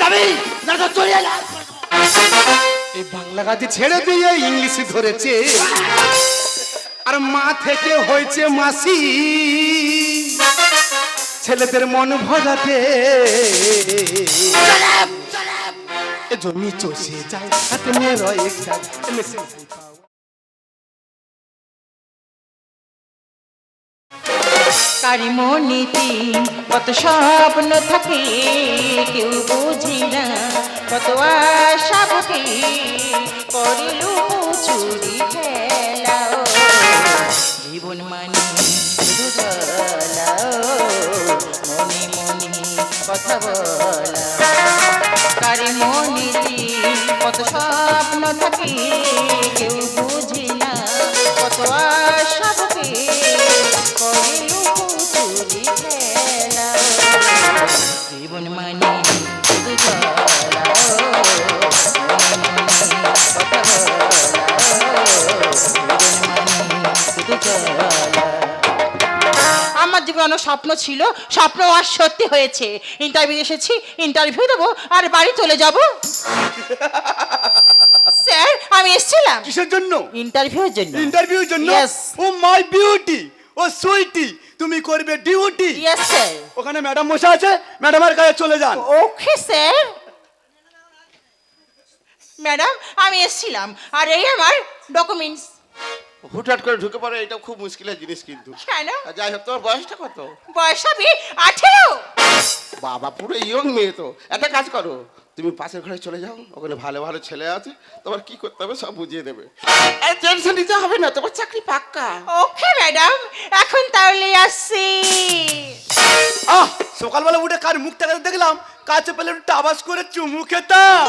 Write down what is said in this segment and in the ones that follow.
যাবি না তো চলে যা। এই বাংলা গাছে ছেড়ে দিয়ে ইংলিশে ধরেছে, আর মা থেকে হয়েছে মাসি, ছেলেদের মন ভরাতে জমি চষে যায় হাতে নিয়ে রয়ে যায়। কারি মনেতে কত স্বপ্ন থাকে কেউ বুঝি না, কত আশা বুকে করিল চুরি খেলাও, জীবন মানে শুধু চলাও, মনে মনে কথা বলা। কারি মনেতে কত স্বপ্ন থাকে কেউ বুঝি না, কত আশা বুকে করিল চুরি খেলাও, জীবন মানে শুধু চলাও, মনে মনে কথা বলাও, জীবন মানে শুধু চলাও। আমার জীবনে অনেক স্বপ্ন ছিল, স্বপ্ন আর সত্যি হয়েছে। ইন্টারভিউ এসেছি, ইন্টারভিউ দেবো আর বাড়ি চলে যাব। স্যার আমি এসেছিলাম কিসের জন্য? ইন্টারভিউর জন্য। ইন্টারভিউর জন্য? Yes. ও মাই বিউটি, ও সুইটি, তুমি করবে ডিউটি। Yes sir. ওখানে ম্যাডাম বসে আছে, ম্যাডামের কাছে চলে যান। Okay sir. ম্যাডাম আমি এসেছিলাম, আর এই আমার ডকুমেন্টস। হুটহাট করে ঢুকে পড়ে, এটা খুব মুশকিলের জিনিস কিন্তু। কেন? আর যাই হোক, তোমার বয়সটা কত? বয়স হবে 18। বাবা পুরো ইয়ং মেয়ে তো। একটা কাজ করো, তুমি পাশের ঘরে চলে যাও, ওখানে ভালো ভালো ছেলে আছে, তোমার কি করতে হবে সব বুঝিয়ে দেবে। আর টেনশন নিতে হবে না, তোমার চাকরি পাক্কা। ওকে ম্যাডাম, এখন তাহলে আসছি। আহ, সকালবেলা উঠে কার মুখ তাকাতে দেখলাম, কাছে পেলে একটু আওয়াজ করে চুমু খেতাম।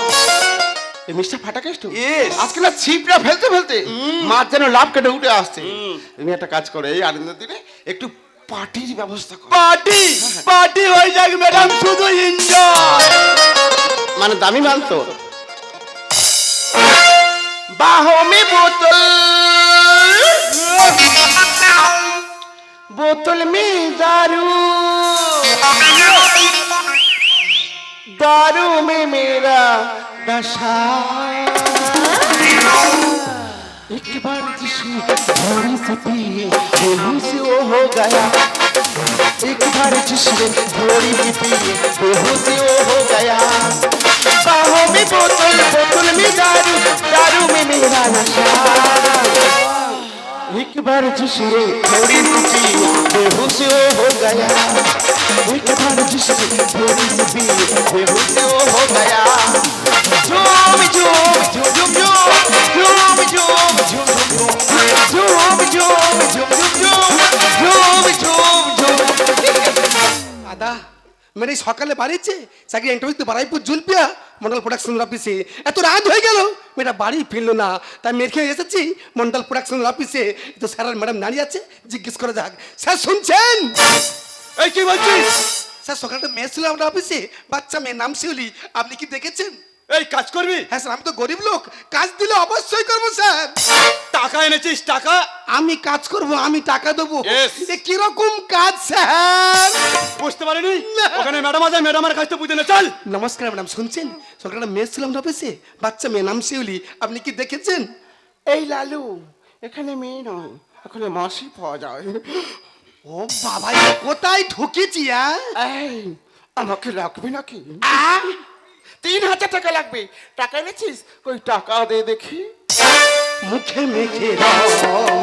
এই মিস্টার ফাটাকেষ্ট Yes. আজকে না ছিপটা ফেলতে ফেলতে মাছ যেন লাভ কেটে উঠে আসছে। তুমি একটা কাজ করো, এই আনন্দের দিনে একটু পার্টির ব্যবস্থা করো। পার্টি পার্টি হয়ে যাক ম্যাডাম, শুধু এনজয়। মানে দামি মাল তো। बाहों में बोतल, बोतल में दारू, दारू में मेरा नशा, एक बार जिसने थोड़ी सी पिए बेहोश वो हो गया, एक बार जिसने थोड़ी सी पिए बेहोश वो हो गया। बाहों में बोतल, बोतल में दारू, दारू में मेरा नशा, एक बार जिसने थोड़ी सी पिए बेहोश वो हो गया, एक बार जिसने थोड़ी सी पिए बेहोश वो हो गया। झूम झूम झूम झूम झूम झूम झूम झूम झूम झूम झूम झूम झूम। দাদা মেরে সকালে বাড়িছে চাকরি ইন্টারভিউ তো বারাইপুর জুলপিয়া মন্ডল প্রোডাকশন অফিসে, এত রাত হয়ে গেল মেয়েটা বাড়ি ফিরলো না, তাই মেয়ের খেয়ে এসেছি মন্ডল প্রোডাকশন অফিসে। তো স্যার আর ম্যাডাম দাঁড়িয়ে আছে, জিজ্ঞেস করে যাক। স্যার শুনছেন? এই কি বলছিস? স্যার সকালে একটা মেয়ে ছিল আমাদের অফিসে, বাচ্চা মেয়ের নাম শিউলি, আপনি কি দেখেছেন? এই কাজ করবি? হ্যাঁ স্যার, আমি তো গরিব লোক, কাজ দিলে অবশ্যই করবো স্যার। টাকা এনেছিস? টাকা? আমি কাজ করব, আমি টাকা দেবো। Yes. এ কিরকম কাজ স্যার? বুঝতে পারিনি? না। ওখানে ম্যাডাম আছে, ম্যাডামের কাছে বুঝে নে, চল। নমস্কার ম্যাডাম, শুনছেন? সকালে একটা মেয়ে ছিল আমাদের অফিসে, বাচ্চা মেয়ে নাম শিউলি, আপনি কি দেখেছেন? এই লালু, এখানে মেয়ে নয়, এখানে মাসি পাওয়া যায়। ও বাবা, এ কোথায় ঢুকেছি? এই, আমাকে লাগবে নাকি? 3000 টাকা লাগবে। টাকা এনেছিস? ওই টাকা দে দেখি। মুখে মেখে রং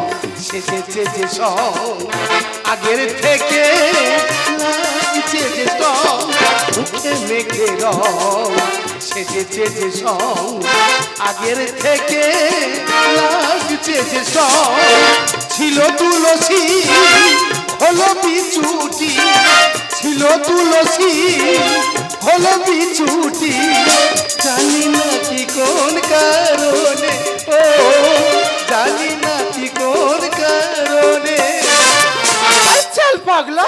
সেজেছে যে সং, আগের থেকে লাগছে যে টং, মুখে মেখে রং সেজেছে যে সং, আগের থেকে লাগছে যে সং। ছিল তুলসী হলো বিচুটি, ছিল তুলসী হলো বিচুটি, জানি না কি কোন কারণে, ও জানি না কি কোন কারণে। চল পাগলা,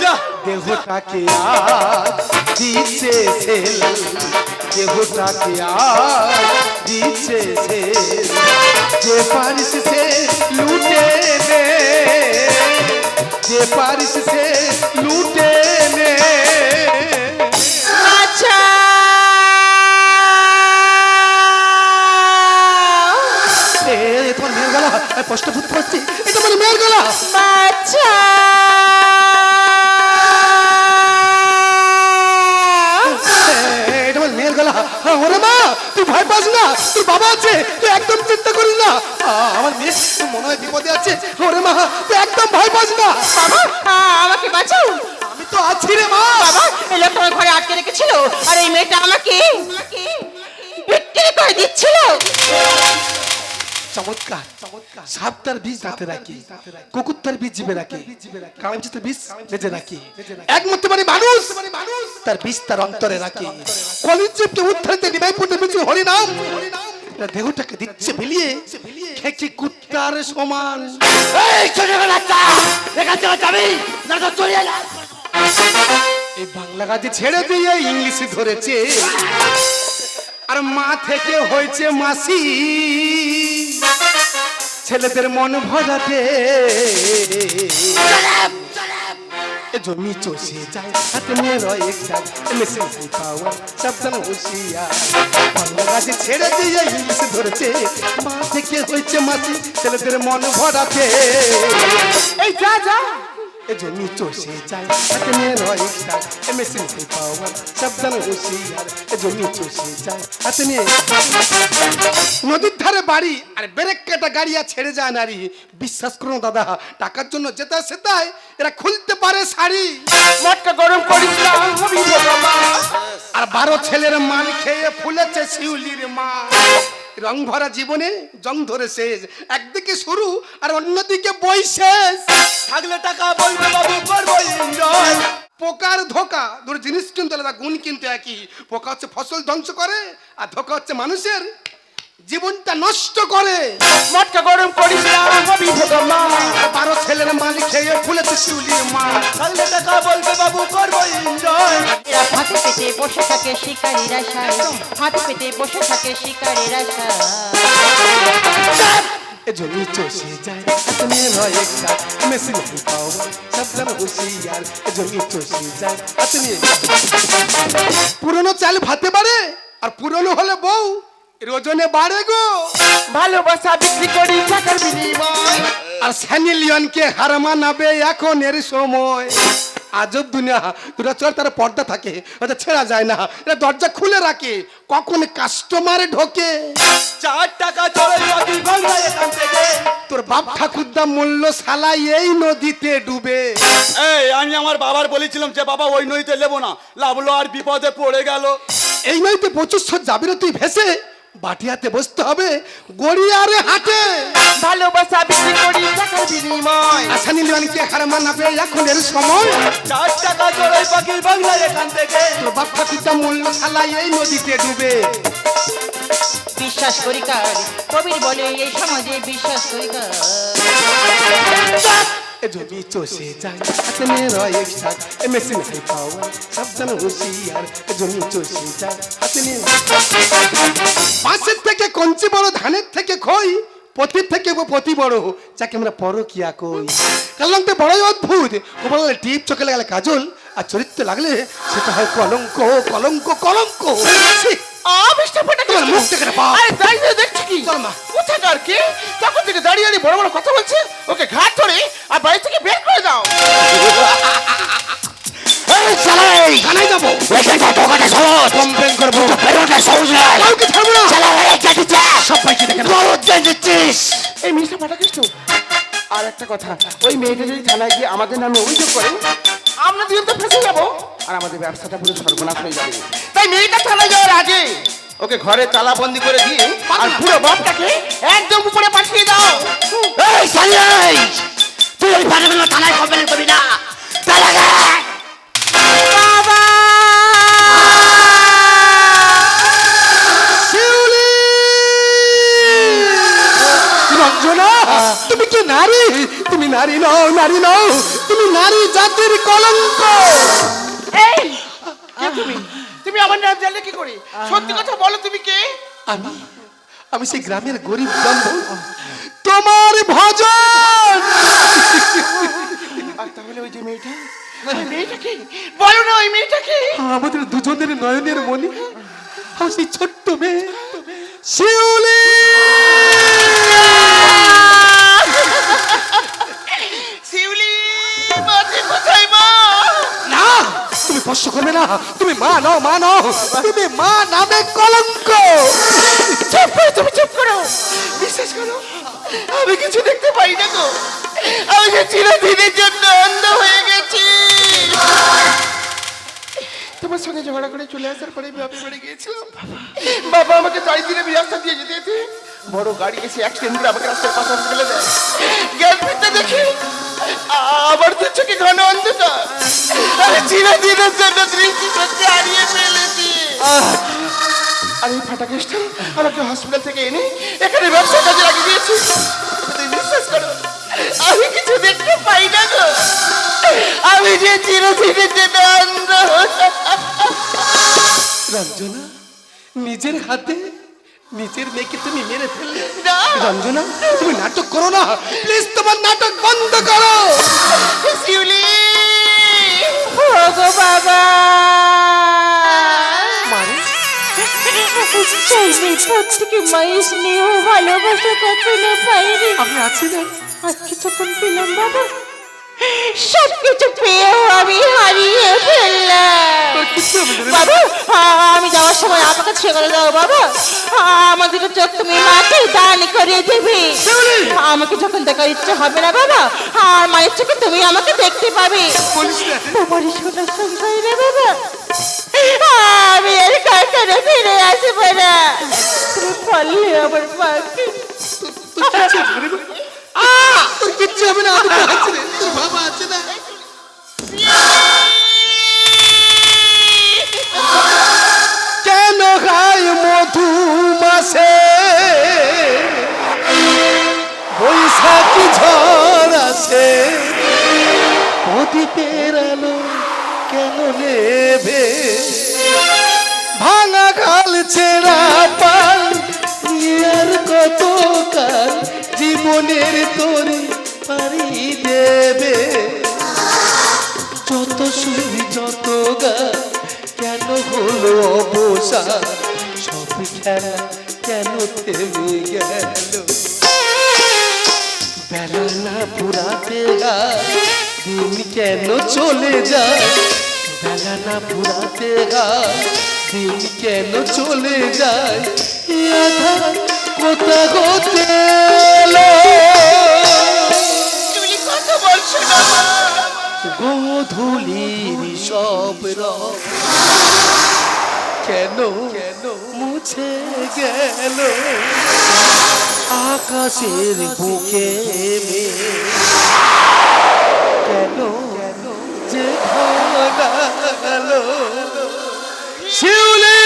যা। দেহটাকে আজ দিচ্ছে সেল, দেহটাকে আজ দিচ্ছে সেল, যে পারিস সে লুটে নে, যে পারিস সে লুটে নে। আচ্ছা আর কষ্ট করতে পারছি, এটা মানে মেয়ের গলা। বাচ্চা এটা মানে মেয়ের গলা। ওরে মা, তুই ভয় পাস না, তোর বাবা আছে, তুই একদম চিন্তা করিস না। আমার মেয়ে মনে হয় বিপদে আছে। ওরে মা, তুই একদম ভয় পাস না। বাবা, আমাকে বাঁচাও। আমি তো আছি রে মা। বাবা, এই লোকটা আমার ঘরে আটকে রেখেছিল, আর এই মেয়েটা আমাকে বিক্রি করে দিচ্ছিল। চমৎকার, চমৎকার। সাপ তার বীজ দাঁতে রাখি, কুকুর তার বীজ জিভে রাখে, কালামচি তার বীজ বেজে রাখি, একমাত্র মানে মানুষ তার বীজ তার অন্তরে রাখে। কলিযুগকে উদ্ধারিতে নিমাই পড়তে বীজ হরি নাম, দেহটাকে দিচ্ছে বিলিয়ে, খেকি কুত্তার সমান। এই ছোট বাচ্চা, এখান থেকে যাবি না তো চলে যা। এই বাংলা কাজে ছেড়ে দিয়ে ইংলিশে ধরেছে, আর মা থেকে হয়েছে মাসি। ছেলেদের মন ভরাতে জমি চষে যায়, হাতে নিয়ে রয় এক সাজ, মেশিন পাওয়া সাবধান হুঁশিয়ার। বাংলা কাজে ছেড়ে দিয়ে ইংলিশে ধরেছে, মা থেকে হয়েছে মাসি। ছেলেদের মন ভরাতে এই যা যা, জমি চষে যায়, হাতে নিয়ে রয় এক সাজ, মেশিন পাওয়া সাবধান হুঁশিয়ার। জমি চষে যায়, হাতে নিয়ে। নদীর ধারে বাড়ি আর ব্রেক কাটা গাড়ি আর ছেড়ে যায় নারী। বিশ্বাস করুন দাদা, টাকার জন্য যেতে সেটাই এরা খুলতে পারে শাড়ি। মটকা গরম করিস না, আমি বাবা। আর 12 ছেলের মান খেয়ে ফুলেছে শিউলির মা। রং ভরা জীবনে জং ধরে শেষ, একদিকে শুরু আর অন্যদিকে বই শেষ। থাকলে টাকা বলবে বাবু করবো এনজয়। পোকার ধোকা, দুটো জিনিস কিন্তু আলাদা, গুণ কিন্তু একই। পোকা হচ্ছে ফসল ধ্বংস করে, আর ধোকা হচ্ছে মানুষের জীবনটা নষ্ট করে। মটকা গরম করিস না, আমি বাবা। 12 ছেলের মান খেয়ে ফুলেছে শিউলির মা। থাকলে টাকা বলবে বাবু করবো এনজয়। এরা হাতে পেতে বসে থাকে শিকারীরা সায়, হাতে পেতে বসে থাকে শিকারীরা সায়। জমি চষে যায়, হাতে নিয়ে রয় এক সাজ, মেশিন পাওয়া সাবধান হুঁশিয়ার। জমি চষে যায়, হাতে নিয়ে। পুরনো চাল ভাতে বাড়ে, আর পুরনো হলে বউ রোজনে বাড়ে গো। ভালোবাসা বিক্রি করি টাকার বিনিময়। আর স্যানি লিওনকে হার মানাবে এখন এর সময়। আজব দুনিয়া, দুটা চোর তার পর্দা থাকে, ওটা ছেঁড়া যায় না, এটা দরজা খুলে রাখে, কখন কাস্টমার ঢোকে। 4 টাকা চলে যাবি বাংলা এখান থেকে। তোর বাপ ঠাকুরদা মূল্য সালাই এই নদীতে ডুবে। এই আমি আমার বাবার বলেছিলাম যে বাবা ওই নদীতে নেবো না, লাভলো আর বিপদে পড়ে গেল। এই নদীতে প্রচুর সব যাবি না তুই ভেসে, বাটিয়াতে বসতে হবে গড়িয়ারে হাটে। ভালোবাসা বিক্রি করি টাকার বিনিময়। আসানি লিওনকে হার মানাবে এখন এর সময়। 4 টাকা চলে পাখি বাংলা এখান থেকে। তোর বাপ ঠাকুরদা মূল্য সালাই এই নদীতে ডুবে। বিশ্বাস করি কার, কবির বলে এই সমাজে বিশ্বাস করি কার। জমি চষে যায়, হাতে নিয়ে রয় এক সাজ, মেশিন পাওয়া সাবধান হুঁশিয়ার। জমি চষে যায়, হাতে নিয়ে। বাঁশের থেকে কঞ্চি বড়, ধানের থেকে খই, পতির থেকে পতি বড়, যাকে আমরা পরকিয়া কই। কালামটা বড়ই অদ্ভুত, ও বললে টিপ, চোখে লাগালে কাজল, আর চরিত্র লাগলে সেটা হয় কলঙ্ক, কলঙ্ক, কলঙ্ক। ছি! তোমার মুখ থেকে না বাপ। দেখছি কি চল মা। কোথাকার কে তখন থেকে দাঁড়িয়ে দাঁড়িয়ে বড় বড় কথা বলছে, ওকে ঘাট ধরে আর বাড়ি থেকে বের করে দাও। থানায় যাবো, কমপ্লেন করবো, বেরোটা সহজ নয়। কাউকে ছাড়বো না। সবাইকে দেখে দিচ্ছিস। এই মিষ্টি পাঠাকিস তো। আর একটা কথা, ওই মেয়েটা যদি থানায় গিয়ে আমাদের নামে অভিযোগ করে, আমরা দুজন তো ফেসে যাবো, আর আমাদের ব্যবসাটা পুরো সর্বনাশ হয়ে যাবে। তাই মেয়েটা থানায় যাওয়ার আগে ওকে ঘরে তালাবন্দি করে দিয়ে আর পুরো বাপটাকে একদম উপরে পাঠিয়ে দাও। এই সালিয়াই, তুই ওই পাঠাগুলো থানায় কমপ্লেন করবি না। তালাকে রঞ্জনা, তুমি কি নারী? তুমি নারী নও, নারী নও, তুমি নারী জাতির কলঙ্ক। এই কে তুমি? তুমি আমার নাম জানলে কি করে? সত্যি কথা বলো, তুমি কে? আমি সেই গ্রামের গরিব ব্রাহ্মণ, তোমার ভজন। আর তাহলে ওই যে মেয়েটা, ওই মেয়েটা কি? বলো না, ওই মেয়েটা কি? আমাদের দুজনের নয়নের মনি, আমার সেই ছোট্ট মেয়ে শিউলি। স্পর্শ করবে না। তুমি মা নও, মা নও, তুমি মা নামে কলঙ্ক। চুপ করো, তুমি চুপ করো। বিশ্বাস করো, আমি কিছু দেখতে পাই না গো। আমি যে চিরদিনের জন্য অন্ধ হয়ে গেছি। তোমার সঙ্গে ঝগড়া করে চলে আসার পরে আমি বাপের বাড়ি গিয়েছিলাম। বাবা আমাকে 4 দিনে রাস্তা দিয়ে যেতে বড় গাড়ি এসে অ্যাক্সিডেন্ট করে আমাকে রাস্তার পাশে ফেলে দেয়। গ্যাস ফিরতে দেখি আবার তো চোখে ঘন অন্ধকার। আমি চিরদিনের জন্য দৃষ্টি শক্তি হারিয়ে ফেলেছি। আর এই ফাটা কেসটা আমাকে হসপিটাল থেকে এনে এখানে ব্যবসা কাজে লাগিয়ে দিয়েছি। তুমি বিশ্বাস করো, আমি কিছু দেখতে পাই না গো। আমি যে চিরদিনের জন্য অন্ধ। রঞ্জনা, নিজের হাতে নিজের মেয়েকে তুমি মেরে ফেললে। না। রঞ্জনা, তুমি নাটক করো না, প্লিজ তোমার নাটক বন্ধ করো। শিউলি, ওগো বাবা, মারে চাইলে তোর থেকে মায়ের স্নেহ ভালোবাসা কখনো পাইনি। আমি আছি না। আজকে যখন পেলাম বাবা, সবকিছু পেয়েও আমি হারিয়ে ফেললাম। কিচ্ছু হবে না রে। বাবা, আমি যাওয়ার সময় আমাকে ছেড়ে দাও বাবা। আমাদের চোখ তুমি মাকে দান করে দেবে। আমাকে যখন দেখার ইচ্ছে হবে না বাবা, আর মায়ের চোখে তুমি আমাকে দেখতে পাবে। বলিস না। তোমারই সোনার সন্তান রে বাবা, আমি আর কখনো ফিরে আসবো না। তুমি পারলে আমার মাকে। তোর কিচ্ছু হবে না, আমি তো আছি রে, তোর বাবা আছে না। কেন গায় মধু মাসে বৈশাখী ঝড় আসে, প্রদীপের আলো কেন নেবে, ভাঙা গাল ছেঁড়া পাল আর কত কাল জীবনের তোরে পারি দেবে, যত শুনি যত গান কেন হলো অবসান, সব খেলা কেন থেমে গেল, বেলা না পুরাতে গায় দিন কেন চলে যায়, বেলা না পুরাতে গায় দিন কেন চলে যায়, এ আধার কোথা হতে এলো, তুমি কত বলছো না? গোধূলির সব রং কেন মুছে গেল, আকাশের বুকে কেন যে ঘনালো, শিউলি